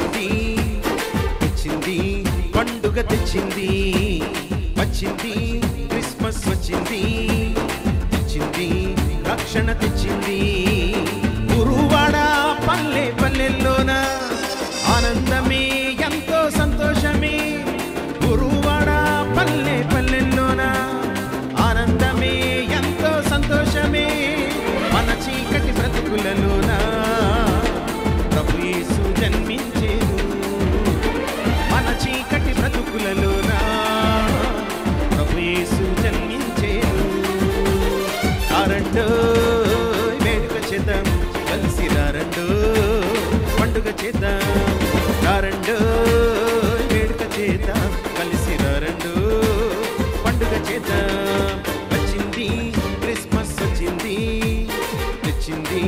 వచ్చింది వచ్చింది పండుగ తెచ్చింది వచ్చింది క్రిస్మస్ వచ్చింది వచ్చింది రక్షణ తెచ్చింది గురువాడ పల్లె పల్లెల్లోన ఆనందమే ఎంతో సంతోషమే గురువాడ పల్లె పల్లెల్లోన ఆనందమే ఎంతో సంతోషమే మన చీకటి బ్రతుకులలోన ప్రభు యేసు జన్మించేను మన చీకటి బ్రతుకులలోన ప్రభు యేసు జన్మించేను ఆరండో వేడుక చేద్దాం కలిసి రారండో పండుగ చేద్దాం రారండో వేడుక చేద్దాం కలిసి రారండో పండుగ చేద్దాం వచ్చింది క్రిస్మస్ వచ్చింది తెచ్చింది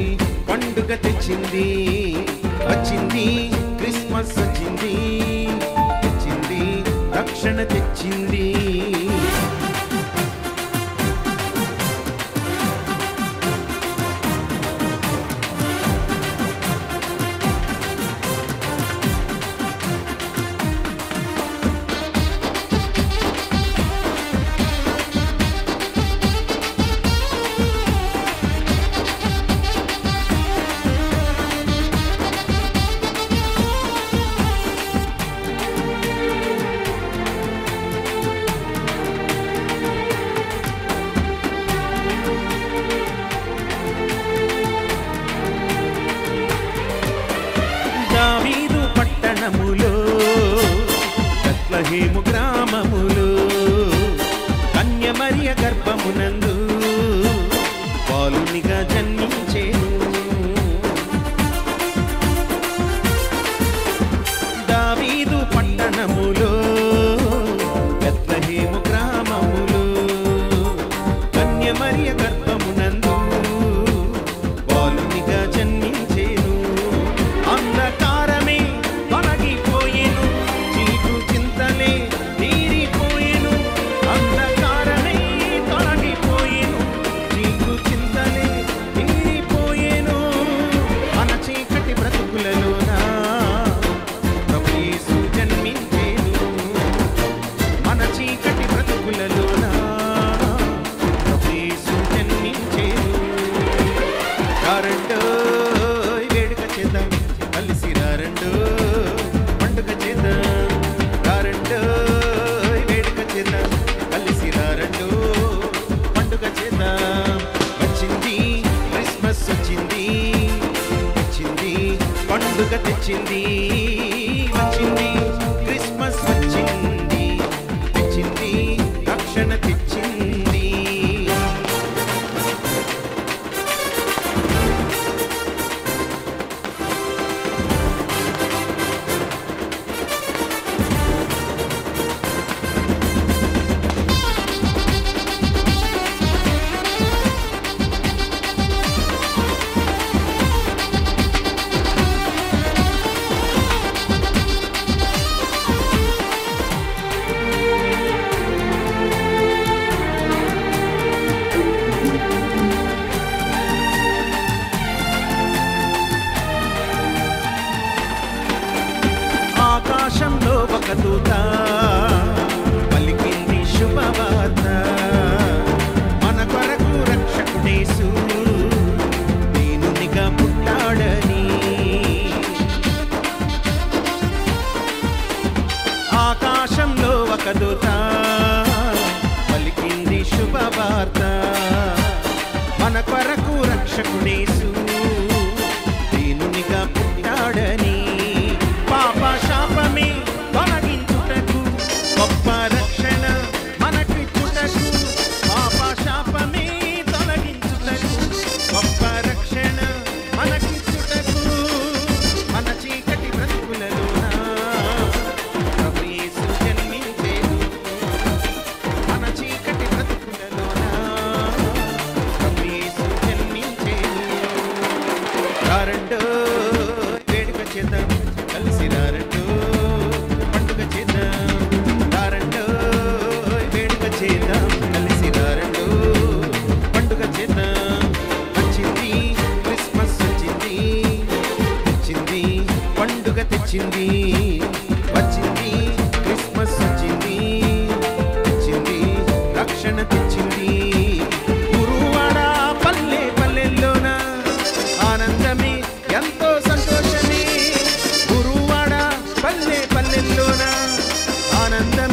పండుగ తెచ్చింది వచ్చింది క్రిస్మస్ వచ్చింది తెచ్చింది రక్షణ తెచ్చింది దావీదు పట్టణములో బెత్లెహేము గ్రామములో కన్య మరియ గర్భమునందు బాలునిగా జన్మించేను దావీదు పట్టణములో బెత్లెహేము గ్రామములో కన్య మరియ గర్భమునందు బాలునిగా జన్మించేను అంధకారమే తొలగిపోయేను చీకు చింతలే తీరిపోయేను అంధకారమే తొలగిపోయేను చీకు చింతలే తీరిపోయేను మన చీకటి బ్రతుకులలోన ప్రభు యేసు జన్మించేను మన చీకటి బ్రతుకులలోన ప్రభు యేసు జన్మించేను రారండో వేడుక చేద్దాం కలిసి రారండో పండుగ చేద్దాం రారండో వేడుక చేద్దాం కలిసి రారండో పండుగ చేద్దాం వచ్చింది క్రిస్మస్ వచ్చింది వచ్చింది పండుగ తెచ్చింది వచ్చింది క్రిస్మస్ వచ్చింది తెచ్చింది రక్షణ తెచ్చింది ఆకాశంలో ఒక దూత పలికింది శుభవార్త మన కొరకు రక్షకుడేసు దీనునిగా పుట్టాడని ఆకాశంలో ఒక దూత పలికింది శుభవార్త మన కొరకు రక్షకుడేసు దీనునిగా పుట్టాడని పాప శాపమే తొలగించుటకు గొప్ప రక్షణ మనకిచ్చుటకు పాప శాపమే తొలగించుటకు గొప్ప రక్షణ మనకిచ్చుటకు మన చీకటి బ్రతుకులలోన ప్రభు యేసు జన్మించేను మన చీకటి బ్రతుకులలోన ప్రభు యేసు జన్మించేను గుండెల్లోన ఆనందం